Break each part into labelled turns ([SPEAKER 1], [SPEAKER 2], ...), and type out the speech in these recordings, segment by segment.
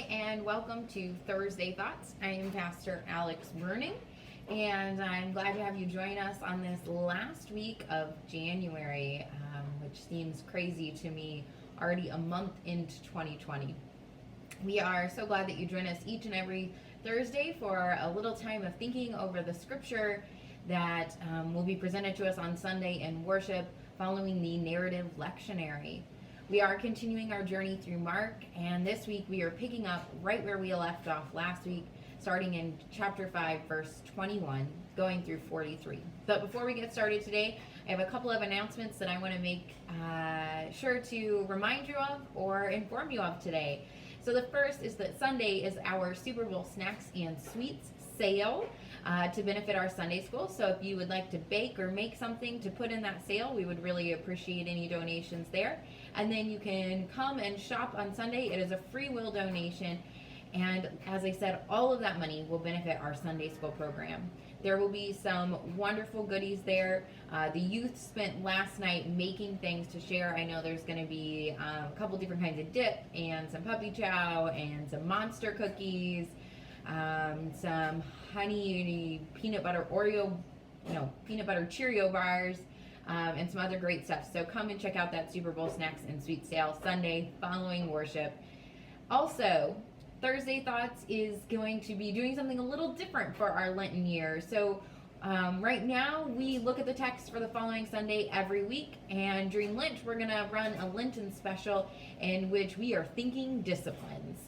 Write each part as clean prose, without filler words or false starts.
[SPEAKER 1] and welcome to Thursday Thoughts. I am Pastor Alex Bruning, and I'm glad to have you join us on this last week of January, which seems crazy to me, already a month into 2020. We are so glad that you join us each and every Thursday for a little time of thinking over the scripture that will be presented to us on Sunday in worship following the narrative lectionary. We are continuing our journey through Mark, and this week we are picking up right where we left off last week, starting in chapter 5, verse 21, going through 43. But before we get started today, I have a couple of announcements that I want to make sure to remind you of or inform you of today. So the first is that Sunday is our Super Bowl snacks and sweets sale to benefit our Sunday school. So if you would like to bake or make something to put in that sale, we would really appreciate any donations there. And then you can come and shop on Sunday. It is a free will donation. And as I said, all of that money will benefit our Sunday school program. There will be some wonderful goodies there. The youth spent last night making things to share. I know there's going to be a couple different kinds of dip and some puppy chow and some monster cookies, some honey peanut butter Cheerio bars, and some other great stuff. So come and check out that Super Bowl snacks and sweet sale Sunday following worship. Also, Thursday Thoughts is going to be doing something a little different for our Lenten year. So right now we look at the text for the following Sunday every week, and during Lent we're going to run a Lenten special in which we are thinking disciplines.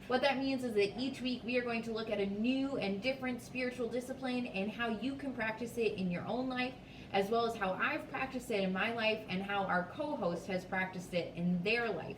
[SPEAKER 1] What that means is that each week we are going to look at a new and different spiritual discipline and how you can practice it in your own life, as well as how I've practiced it in my life and how our co-host has practiced it in their life.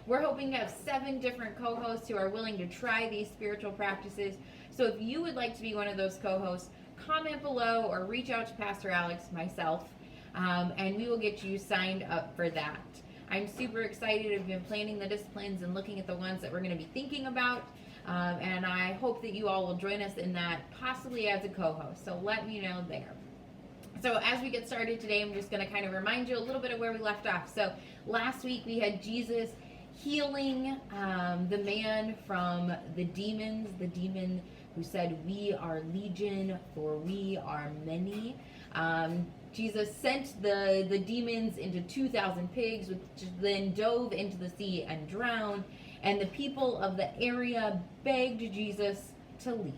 [SPEAKER 1] We're hoping to have 7 different co-hosts who are willing to try these spiritual practices. So if you would like to be one of those co-hosts, comment below or reach out to Pastor Alex, myself, and we will get you signed up for that. I'm super excited. I've been planning the disciplines and looking at the ones that we're going to be thinking about, and I hope that you all will join us in that, possibly as a co-host. So let me know there. So as we get started today, I'm just going to kind of remind you a little bit of where we left off. So last week we had Jesus healing the man from the demons, the demon who said, "We are legion, for we are many." Jesus sent the demons into 2,000 pigs, which then dove into the sea and drowned. And the people of the area begged Jesus to leave.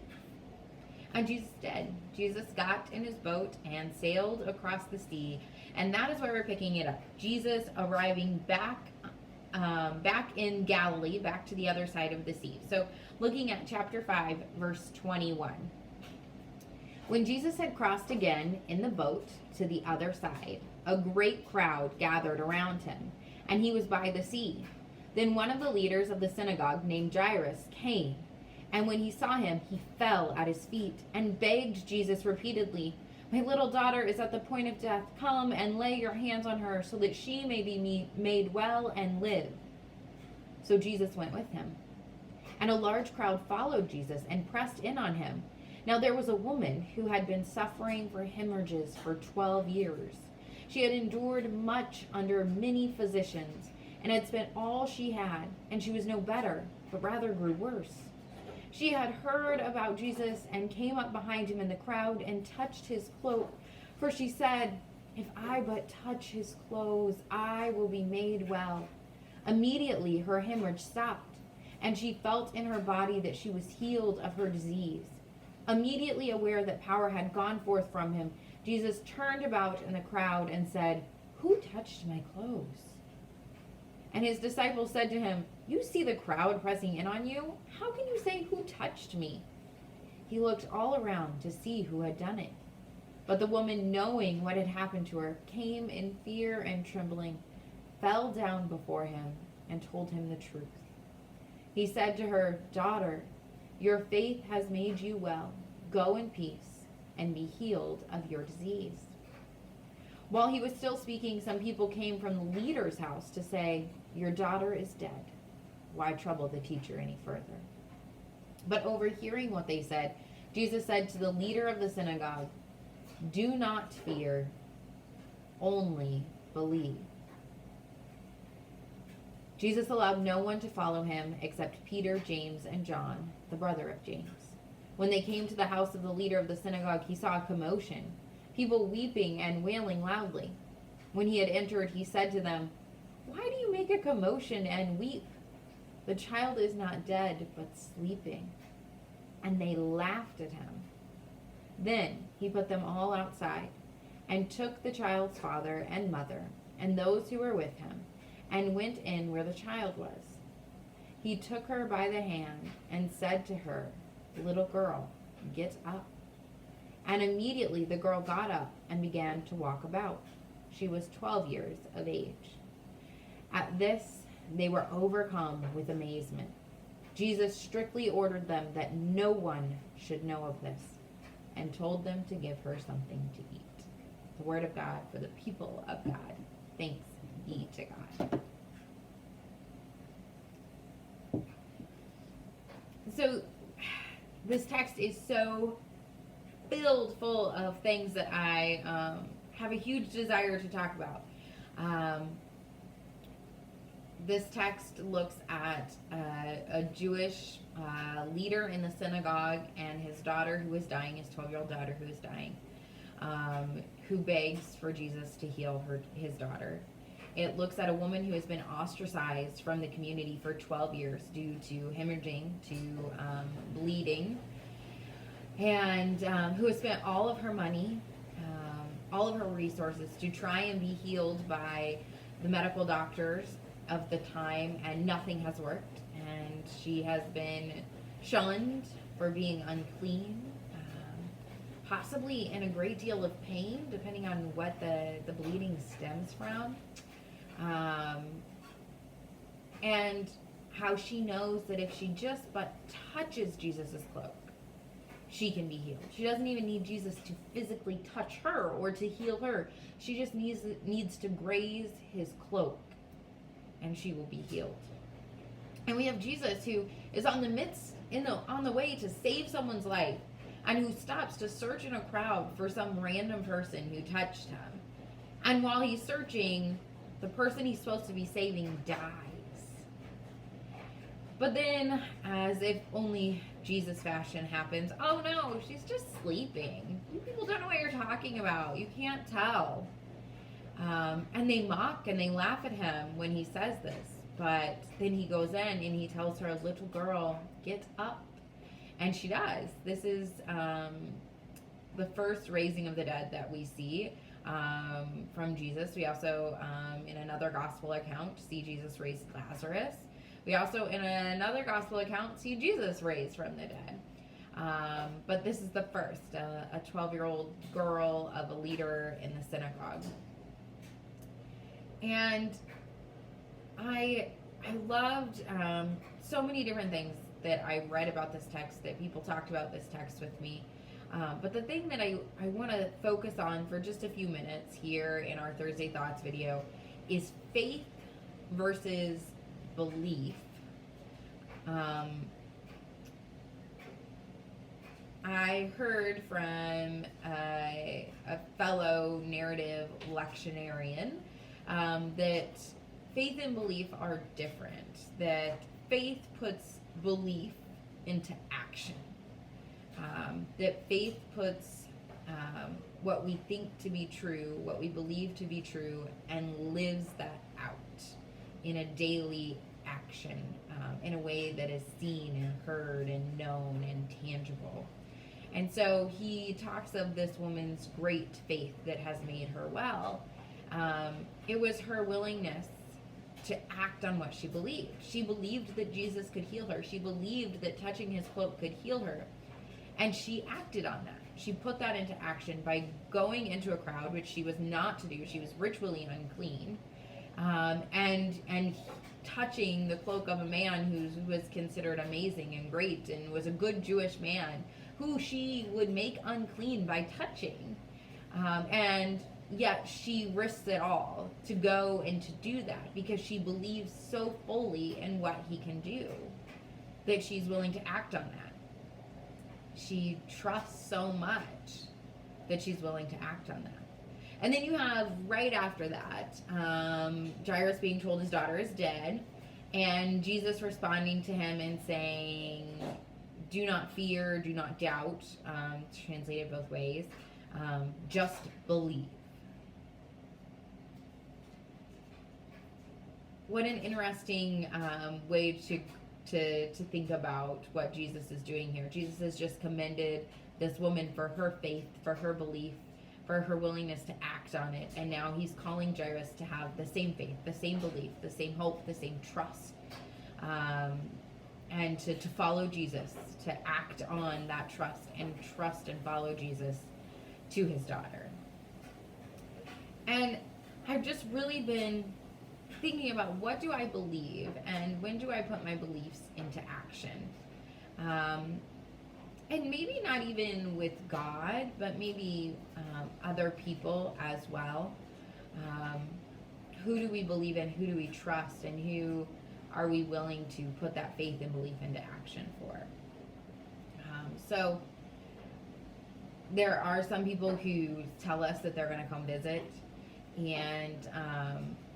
[SPEAKER 1] And Jesus did. Jesus got in his boat and sailed across the sea. And that is where we're picking it up. Jesus arriving back in Galilee, back to the other side of the sea. So looking at chapter 5, verse 21. When Jesus had crossed again in the boat to the other side, a great crowd gathered around him, and he was by the sea. Then one of the leaders of the synagogue, named Jairus, came, and when he saw him, he fell at his feet and begged Jesus repeatedly, "My little daughter is at the point of death. Come and lay your hands on her so that she may be made well and live." So Jesus went with him. And a large crowd followed Jesus and pressed in on him. Now there was a woman who had been suffering from hemorrhages for 12 years. She had endured much under many physicians and had spent all she had, and she was no better, but rather grew worse. She had heard about Jesus and came up behind him in the crowd and touched his cloak, for she said, "If I but touch his clothes, I will be made well." Immediately her hemorrhage stopped, and she felt in her body that she was healed of her disease. Immediately aware that power had gone forth from him, Jesus turned about in the crowd and said, "Who touched my clothes?" And his disciples said to him, "You see the crowd pressing in on you. How can you say, 'Who touched me?'" He looked all around to see who had done it. But the woman, knowing what had happened to her, came in fear and trembling, fell down before him, and told him the truth. He said to her, "Daughter, your faith has made you well. Go in peace and be healed of your disease." While he was still speaking, some people came from the leader's house to say, "Your daughter is dead. Why trouble the teacher any further?" But overhearing what they said, Jesus said to the leader of the synagogue, "Do not fear, only believe." Jesus allowed no one to follow him except Peter, James, and John, the brother of James. When they came to the house of the leader of the synagogue, he saw a commotion, people weeping and wailing loudly. When he had entered, he said to them, "Why do you make a commotion and weep? The child is not dead, but sleeping." And they laughed at him. Then he put them all outside and took the child's father and mother and those who were with him and went in where the child was. He took her by the hand and said to her, "Little girl, get up." And immediately the girl got up and began to walk about. She was 12 years of age. At this, they were overcome with amazement. Jesus strictly ordered them that no one should know of this and told them to give her something to eat. The word of God for the people of God. Thanks be to God. So this text is so filled full of things that I have a huge desire to talk about. This text looks at a Jewish leader in the synagogue and his daughter who is dying, his 12-year-old daughter who is dying, who begs for Jesus to heal his daughter. It looks at a woman who has been ostracized from the community for 12 years due to hemorrhaging, to bleeding, and who has spent all of her money, all of her resources to try and be healed by the medical doctors of the time, and nothing has worked. And she has been shunned for being unclean, possibly in a great deal of pain, depending on what the bleeding stems from. And how she knows that if she just but touches Jesus's cloak, she can be healed. She doesn't even need Jesus to physically touch her or to heal her. She just needs to graze his cloak, and she will be healed. And we have Jesus who is on the way to save someone's life, and who stops to search in a crowd for some random person who touched him. And while he's searching, the person he's supposed to be saving dies. But then, as if only Jesus fashion happens, "Oh no, she's just sleeping. You people don't know what you're talking about. You can't tell." And they mock and they laugh at him when he says this. But then he goes in and he tells her, "Little girl, get up." And she does. This is the first raising of the dead that we see from Jesus. We also, in another gospel account, see Jesus raise Lazarus. We also, in another gospel account, see Jesus raised from the dead. But this is the first, a 12-year-old girl of a leader in the synagogue. And I loved so many different things that I read about this text, that people talked about this text with me. But the thing that I want to focus on for just a few minutes here in our Thursday Thoughts video is faith versus belief. I heard from a fellow narrative lectionarian that faith and belief are different, that faith puts belief into action, that faith puts what we think to be true, what we believe to be true, and lives that out in a daily action, in a way that is seen and heard and known and tangible. And so he talks of this woman's great faith that has made her well. It was her willingness to act on what she believed. She believed that Jesus could heal her. She believed that touching his cloak could heal her. And she acted on that. She put that into action by going into a crowd, which she was not to do. She was ritually unclean. And touching the cloak of a man who was considered amazing and great and was a good Jewish man, who she would make unclean by touching. And yet she risks it all to go and to do that, because she believes so fully in what he can do that she's willing to act on that. She trusts so much that she's willing to act on that. And then you have, right after that, Jairus being told his daughter is dead, And Jesus responding to him and saying, do not fear, do not doubt, translated both ways, just believe. What an interesting way to think about what Jesus is doing here. Jesus has just commended this woman for her faith, for her belief, for her willingness to act on it. And now he's calling Jairus to have the same faith, the same belief, the same hope, the same trust. And to follow Jesus, to act on that trust and follow Jesus to his daughter. And I've just really been thinking about, what do I believe and when do I put my beliefs into action? And maybe not even with God, but maybe other people as well. Who do we believe in? Who do we trust? And who are we willing to put that faith and belief into action for? So there are some people who tell us that they're going to come visit, and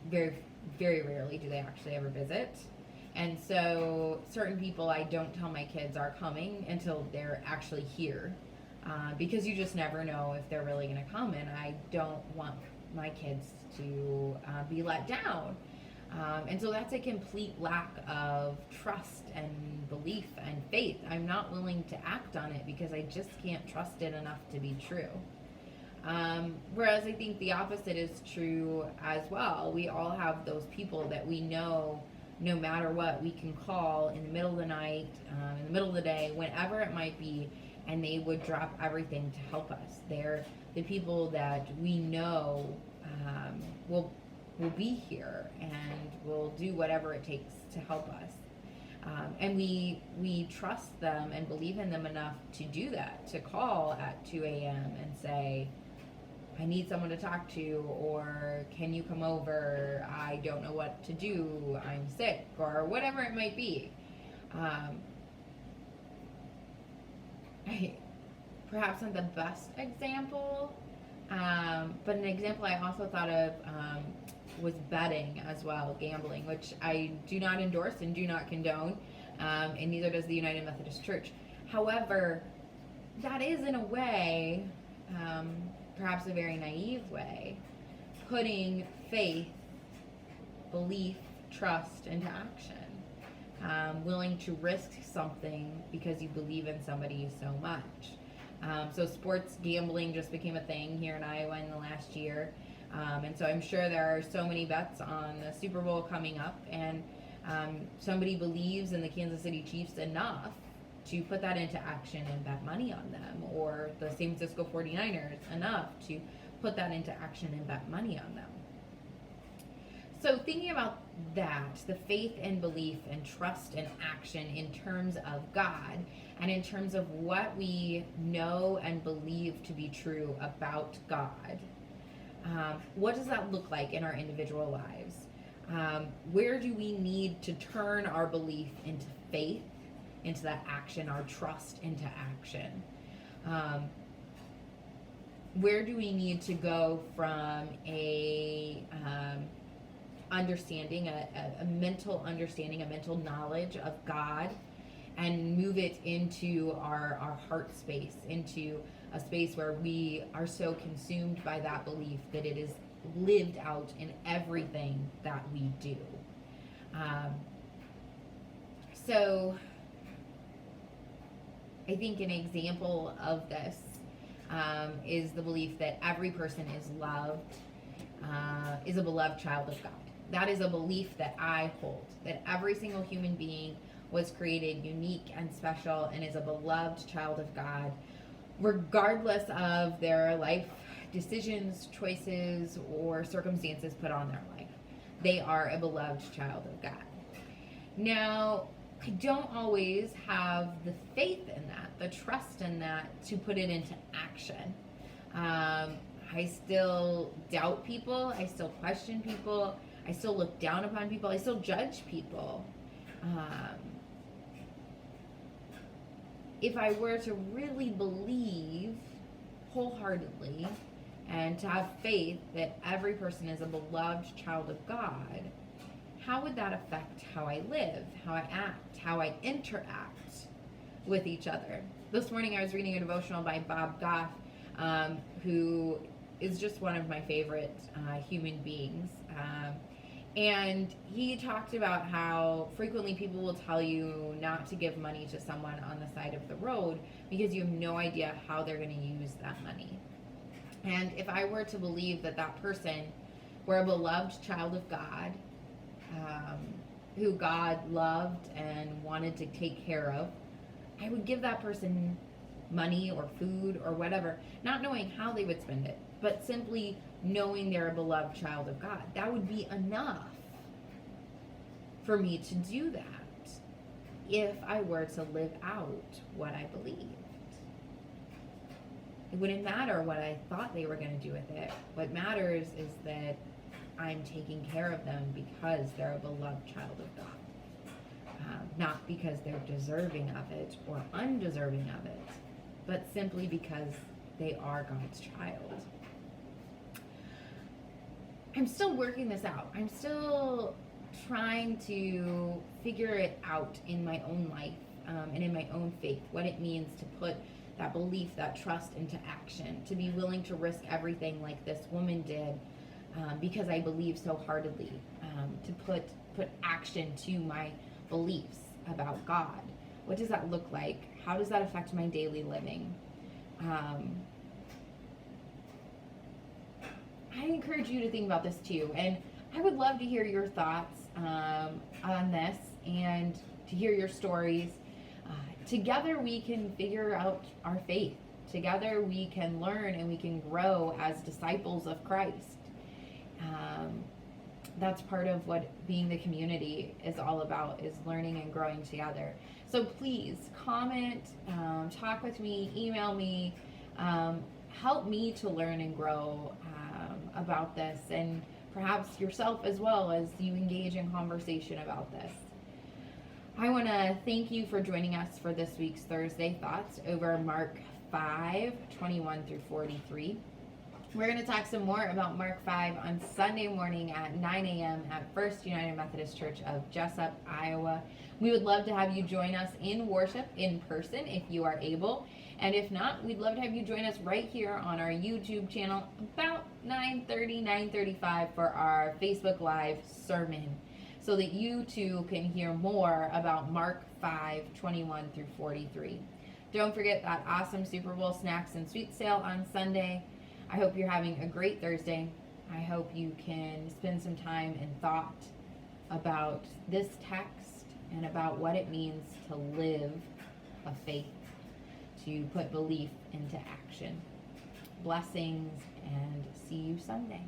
[SPEAKER 1] very, very rarely do they actually ever visit. And so certain people, I don't tell my kids are coming until they're actually here, because you just never know if they're really going to come, and I don't want my kids to be let down. And so that's a complete lack of trust and belief and faith. I'm not willing to act on it because I just can't trust it enough to be true. Whereas I think the opposite is true as well. We all have those people that we know, no matter what, we can call in the middle of the night, in the middle of the day, whenever it might be, and they would drop everything to help us. They're the people that we know will be here and will do whatever it takes to help us. And we trust them and believe in them enough to do that, to call at 2 a.m. and say, I need someone to talk to, or can you come over? I don't know what to do. I'm sick, or whatever it might be. Perhaps not the best example, but an example I also thought of was betting as well, gambling, which I do not endorse and do not condone, and neither does the United Methodist Church. However, that is in a way, perhaps a very naive way, putting faith, belief, trust into action, willing to risk something because you believe in somebody so much. So sports gambling just became a thing here in Iowa in the last year. And so I'm sure there are so many bets on the Super Bowl coming up, and somebody believes in the Kansas City Chiefs enough to put that into action and bet money on them, or the San Francisco 49ers enough to put that into action and bet money on them. So thinking about that, the faith and belief and trust and action in terms of God and in terms of what we know and believe to be true about God, what does that look like in our individual lives? Where do we need to turn our belief into faith, into that action, our trust into action? Where do we need to go from a understanding, a mental understanding, a mental knowledge of God, and move it into our heart space, into a space where we are so consumed by that belief that it is lived out in everything that we do. So I think an example of this is the belief that every person is loved, is a beloved child of God. That is a belief that I hold, that every single human being was created unique and special and is a beloved child of God, regardless of their life decisions, choices, or circumstances put on their life. They are a beloved child of God. Now, I don't always have the faith in that, the trust in that, to put it into action. I still doubt people. I still question people. I still look down upon people. I still judge people. If I were to really believe wholeheartedly and to have faith that every person is a beloved child of God, how would that affect how I live, how I act, how I interact with each other? This morning I was reading a devotional by Bob Goff, who is just one of my favorite human beings. And he talked about how frequently people will tell you not to give money to someone on the side of the road because you have no idea how they're going to use that money. And if I were to believe that that person were a beloved child of God, who God loved and wanted to take care of, I would give that person money or food or whatever, not knowing how they would spend it, but simply knowing they're a beloved child of God. That would be enough for me to do that if I were to live out what I believed. It wouldn't matter what I thought they were going to do with it. What matters is that I'm taking care of them because they're a beloved child of God. Not because they're deserving of it or undeserving of it, but simply because they are God's child. I'm still working this out. I'm still trying to figure it out in my own life and in my own faith, what it means to put that belief, that trust into action, to be willing to risk everything like this woman did because I believe so heartedly, to put action to my beliefs about God. What does that look like? How does that affect my daily living? I encourage you to think about this too, and I would love to hear your thoughts on this and to hear your stories. Together we can figure out our faith. Together we can learn and we can grow as disciples of Christ. That's part of what being the community is all about, is learning and growing together. So please comment, talk with me, email me, help me to learn and grow about this, and perhaps yourself as well as you engage in conversation about this. I want to thank you for joining us for this week's Thursday Thoughts over Mark 5:21 through 43. We're going to talk some more about Mark 5 on Sunday morning at 9 a.m. at First United Methodist Church of Jessup, Iowa. We would love to have you join us in worship in person if you are able. And if not, we'd love to have you join us right here on our YouTube channel about 9:30, 9:35 for our Facebook Live sermon, so that you too can hear more about Mark 5:21 through 43. Don't forget that awesome Super Bowl snacks and sweet sale on Sunday. I hope you're having a great Thursday. I hope you can spend some time in thought about this text and about what it means to live a faith, to put belief into action. Blessings, and see you Sunday.